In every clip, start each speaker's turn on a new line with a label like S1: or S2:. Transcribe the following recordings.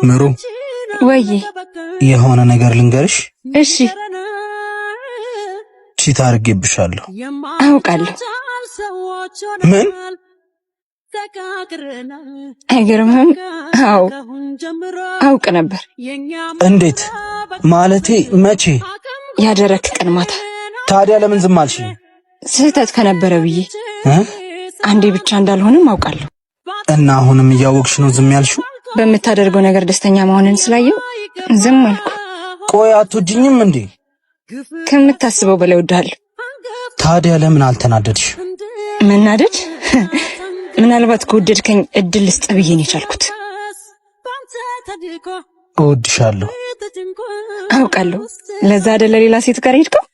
S1: ምሩ
S2: ወይ
S1: የሆነ ነገር ልንገርሽ?
S2: እሺ።
S1: ቺታ አድርጌብሻለሁ።
S2: አውቃለሁ።
S1: ምን?
S2: አይገርምህም? አዎ አውቅ ነበር።
S1: እንዴት? ማለቴ መቼ?
S2: ያደረክ ቀን ማታ።
S1: ታዲያ ለምን ዝም አልሽ?
S2: ስህተት ከነበረ ብዬ አንዴ ብቻ እንዳልሆንም አውቃለሁ።
S1: እና አሁንም እያወቅሽ ነው ዝም ያልሽው?
S2: በምታደርገው ነገር ደስተኛ መሆንን ስላየው ዝም አልኩ።
S1: ቆይ አትወጂኝም እንዴ?
S2: ከምታስበው በላይ እወድሃለሁ።
S1: ታዲያ ለምን አልተናደድሽ?
S2: መናደድ? ምናልባት ከወደድከኝ እድል ልስጥ ብዬ ነው የቻልኩት።
S1: እወድሻለሁ።
S2: አውቃለሁ። ለዛ አይደለ ሌላ ሴት ጋር ሄድከው?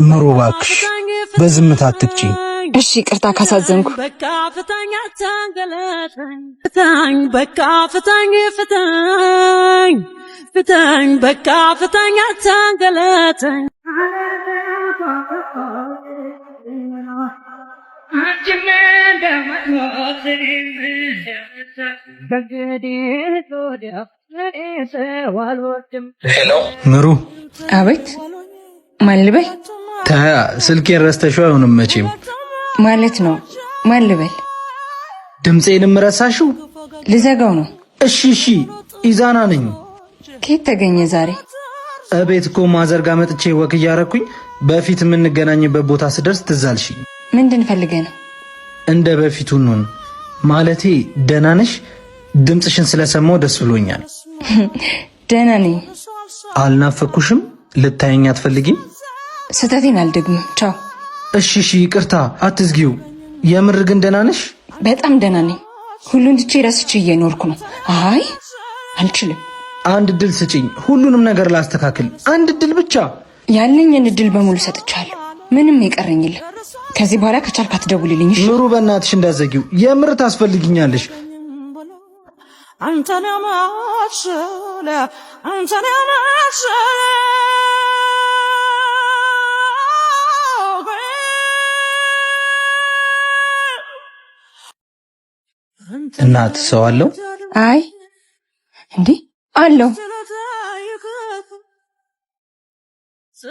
S1: ምሩ እባክሽ በዝምታ አትቅጪኝ።
S2: እሺ ይቅርታ ካሳዘንኩ።
S3: በቃ ፍታኝ አታንገላታኝ፣ ፍታኝ በቃ ፍታኝ፣ ፍታኝ ፍታኝ በቃ ፍታኝ አታንገላታኝ።
S1: ሄሎ ምሩ።
S2: አቤት። ማን ልበል?
S1: ታያ ስልኬን ረስተሽው አይሆንም መቼም።
S2: ማለት ነው። ማን ልበል?
S1: ድምጼንም ረሳሽው?
S2: ልዘጋው ነው።
S1: እሺ እሺ፣ ኢዛና ነኝ።
S2: ከየት ተገኘ ዛሬ?
S1: እቤት እኮ ማዘር ጋር መጥቼ ወክ እያረኩኝ በፊት የምንገናኝበት ቦታ ስደርስ ትዝ አልሽኝ።
S2: ምንድን ፈልገህ ነው?
S1: እንደ በፊቱ ነን። ማለቴ ደህና ነሽ? ድምፅሽን ስለሰማው ደስ ብሎኛል።
S2: ደህና ነኝ።
S1: አልናፈኩሽም? ልታየኝ አትፈልጊም?
S2: ስህተቴን አልደግምም። ቻው።
S1: እሺ እሺ፣ ይቅርታ አትዝጊው። የምር ግን ደህና ነሽ?
S2: በጣም ደህና ነኝ። ሁሉን ትቼ ረስቼ እየኖርኩ ነው። አይ አልችልም።
S1: አንድ እድል ስጪኝ፣ ሁሉንም ነገር ላስተካክል። አንድ እድል ብቻ።
S2: ያለኝን እድል በሙሉ ሰጥቻለሁ። ምንም የቀረኝ የለም። ከዚህ በኋላ ከቻልክ አትደውልልኝ። እሺ
S1: ምሩ፣ በእናትሽ እንዳዘጊው። የምር ታስፈልጊኛለሽ።
S3: አንተና ማሸለ አንተና ማሸለ
S1: እናት ሰው አለው?
S2: አይ እንዴ አለው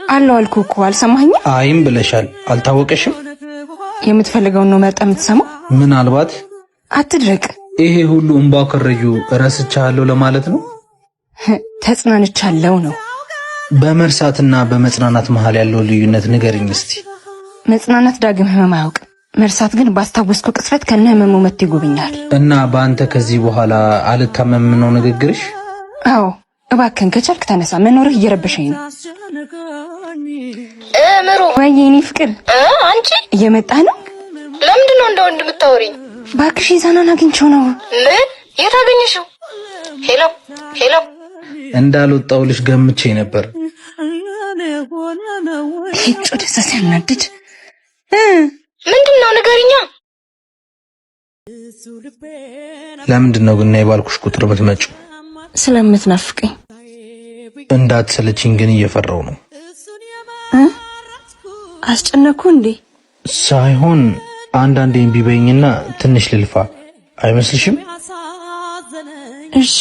S2: አለው አልኩህ እኮ አልሰማኸኝም?
S1: አይም ብለሻል። አልታወቀሽም?
S2: የምትፈልገውን ነው መርጠህ የምትሰማው?
S1: ምናልባት
S2: አትድረቅ።
S1: ይሄ ሁሉ እንባው ከረዩ እረስቻለሁ ለማለት ነው?
S2: ተጽናንቻለሁ ነው።
S1: በመርሳትና በመጽናናት መሃል ያለው ልዩነት ንገሪኝ እስቲ።
S2: መጽናናት ዳግም ህመም አያውቅም። መርሳት ግን ባስታወስኩ ቅጽበት ከነ ህመሙ መጥቶ ይጎበኛል።
S1: እና በአንተ ከዚህ በኋላ አልታመምም ነው ንግግርሽ?
S2: አዎ እባክህን ከቻልክ ተነሳ። መኖርህ እየረበሸኝ ነው።
S4: ምሩ።
S2: ወይ የኔ ፍቅር
S4: አንቺ
S2: እየመጣህ ነው?
S4: ለምንድን ነው እንደ ወንድ የምታወሪኝ?
S2: እባክሽ ኢዛናን አግኝቼው ነው።
S4: ምን? የት አገኘሽው? ሄሎ ሄሎ።
S1: እንዳልወጣውልሽ ገምቼ ነበር።
S2: ሂጭ ወደዛ ሲያናድድ።
S4: ምንድን ነው ንገሪኛ።
S1: ለምንድን ነው ግን የባልኩሽ ቁጥር የምትመጪው?
S2: ስለምትናፍቀኝ።
S1: እንዳትሰለችኝ ግን እየፈራው ነው።
S2: አስጨነኩ እንዴ?
S1: ሳይሆን አንዳንዴ እምቢ በይኝና ትንሽ ልልፋ አይመስልሽም?
S2: እሺ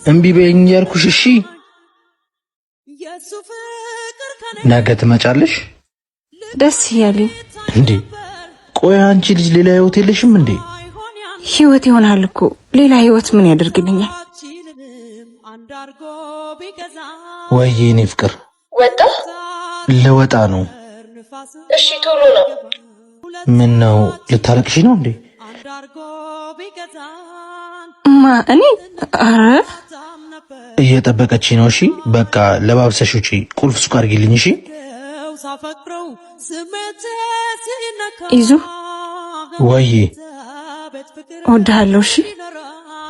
S1: እምቢ በይኝ ያልኩሽ። እሺ ነገ ትመጫለሽ?
S2: ደስ ያለኝ።
S1: እንዴ ቆይ አንቺ ልጅ ሌላ ህይወት የለሽም እንዴ?
S2: ህይወት ይሆናል እኮ ሌላ ህይወት ምን ያደርግልኛል?
S1: ወይዬ እኔ ፍቅር
S4: ወጣ
S1: ለወጣ ነው።
S4: እሺ ቶሎ ነው።
S1: ምን ነው ልታለቅሽ ነው እንዴ?
S2: እኔ አረ
S1: እየጠበቀች ነው። እሺ በቃ ለባብሰሽ ውጪ። ቁልፍ ሱቅ አድርጊልኝ። እሺ
S2: ይዙ
S1: ወይ
S2: እወድሃለሁ። እሺ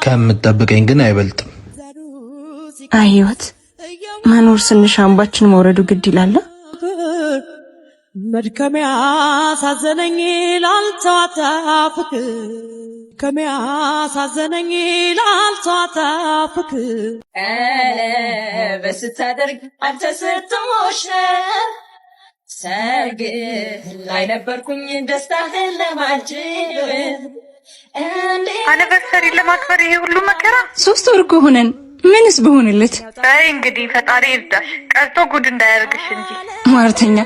S1: ከምትጠብቀኝ ግን አይበልጥም።
S2: አይ ህይወት መኖር ስንሽ አምባችን መውረዱ ግድ ይላል።
S3: መድከሚያ ሳዘነኝ ላልተዋታ ፍቅር ከሚያ ሳዘነኝ ላልተዋታ ፍቅር
S5: በስታደርግ አንተ ስትሞሽ ሰርግ ላይ ነበርኩኝ ደስታህን ለማጅብ
S6: አኒቨርሰሪ ለማክበር ይሄ ሁሉ መከራ
S2: 3 ወር እኮ ሆነን ምንስ በሆነለት።
S6: አይ እንግዲህ ፈጣሪ ይርዳሽ፣ ቀርቶ ጉድ እንዳያርግሽ እንጂ።
S2: ማርተኛ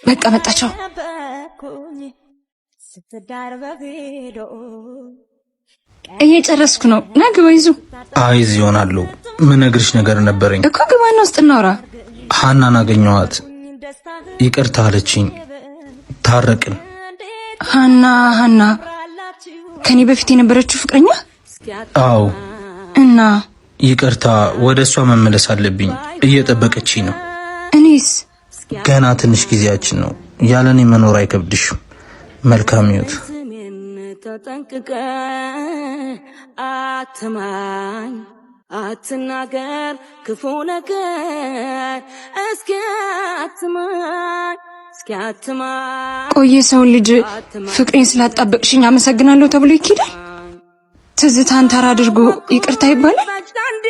S2: በቃ መጣቸው። እየጨረስኩ ነው። ና ግባ ይዙ።
S1: አይ እዚህ ሆናለሁ። ምን ነግርሽ ነገር ነበረኝ
S2: እኮ ግባና ውስጥ እናውራ።
S1: ሀናን አገኘኋት። ይቅርታ አለችኝ። ታረቅን።
S2: ሀና ከኔ በፊት የነበረችው ፍቅረኛ?
S1: አዎ።
S2: እና
S1: ይቅርታ፣ ወደ እሷ መመለስ አለብኝ። እየጠበቀችኝ ነው።
S2: እኔስ
S1: ገና ትንሽ ጊዜያችን ነው። ያለኔ መኖር አይከብድሽም። መልካም ሕይወት።
S3: ተጠንቅቀ አትማኝ፣ አትናገር ክፉ ነገር እስኪ አትማኝ።
S2: ቆየ ሰውን ልጅ ፍቅሬን ስላጣበቅሽኝ አመሰግናለሁ ተብሎ ይኬዳል? ትዝታን ተራ አድርጎ ይቅርታ ይባላል?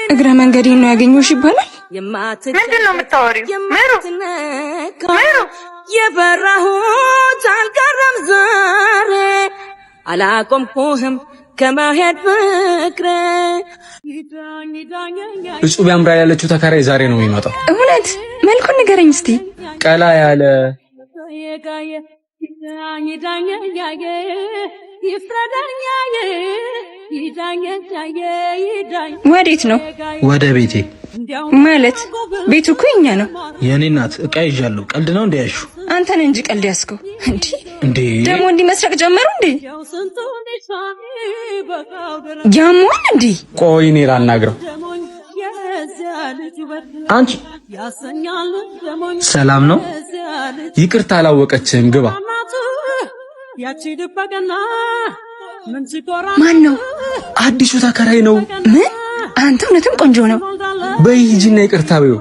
S2: እግረ መንገዴን ነው ያገኘሁሽ ይባላል?
S6: ምንድነው የምታወሪው? ምሩ
S3: የፈራሁት አልቀረም ዛሬ፣ አላቆምኩህም ከመሄድ ፍቅሬ።
S7: እጹብ ያምራል ያለችው ተከራይ ዛሬ ነው የሚመጣው።
S2: እውነት? መልኩን ንገረኝ እስቲ።
S7: ቀላ ያለ
S2: ወዴት ነው?
S1: ወደ ቤቴ።
S2: ማለት ቤቱ እኮ የኛ ነው።
S1: የኔ እናት ዕቃ ይዣለሁ። ቀልድ ነው እንዴ ያልሽው?
S2: አንተን እንጂ ቀልድ ያስከው
S1: እንዴ?
S2: ደግሞ እንዲህ መስረቅ ጀመሩ እንዴ? ያሟል እንዴ?
S7: ቆይ እኔ ላናግረው።
S1: አንቺ ሰላም ነው?
S7: ይቅርታ አላወቀችም። ግባ።
S2: ማን ነው?
S7: አዲሱ ተከራይ ነው።
S2: ምን? አንተ እውነትም ቆንጆ ነው።
S7: በይ ሂጂና ይቅርታ በይው።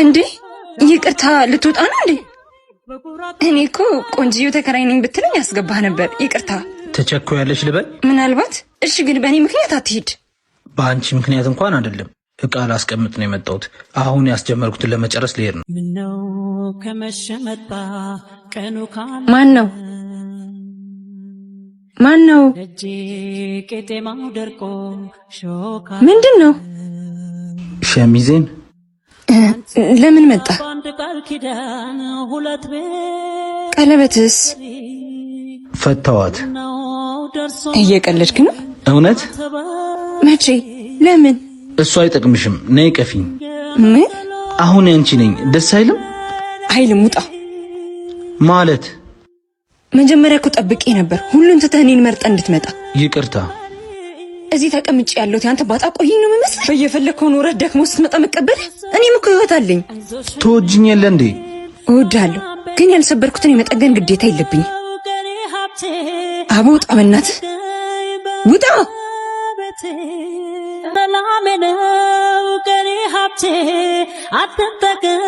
S2: እንዴ ይቅርታ ልትወጣ ነው እንዴ? እኔ እኮ ቆንጆ ተከራይ ነኝ ብትለኝ ያስገባህ ነበር። ይቅርታ።
S1: ተቸኮያለሽ ልበል?
S2: ምናልባት። እሺ ግን በእኔ ምክንያት አትሂድ።
S1: በአንቺ ምክንያት እንኳን አይደለም። ዕቃ ላስቀምጥ ነው የመጣሁት። አሁን ያስጀመርኩትን ለመጨረስ ልሄድ ነው።
S2: ማን ነው? ምንድን ነው?
S1: ሸሚዜን
S2: ለምን መጣ? ቀለበትስ?
S1: ፈታዋት።
S2: እየቀለድክ ነው?
S1: እውነት?
S2: መቼ? ለምን?
S1: እሱ አይጠቅምሽም። ነይ ቀፊኝ።
S2: ምን?
S1: አሁን ያንቺ ነኝ። ደስ አይልም?
S2: አይልም። ውጣ
S1: ማለት
S2: መጀመሪያ እኮ ጠብቄ ነበር ሁሉን ትተህ እኔን መርጠህ እንድትመጣ።
S1: ይቅርታ።
S2: እዚህ ተቀምጬ ያለሁት ያንተ ባጣ ቆይኝ ነው የሚመስል? በየፈለግከው ኖረህ ደክሞ ስትመጣ መቀበል። እኔም እኮ ህይወት አለኝ።
S1: ትወጂኝ የለ እንዴ?
S2: እወድሃለሁ፣ ግን ያልሰበርኩትን የመጠገን ግዴታ የለብኝም። አቦ ውጣ፣ በእናትህ ውጣ።
S3: ሰላሜ ነው ቀሪ ሀብቴ አትጠቀም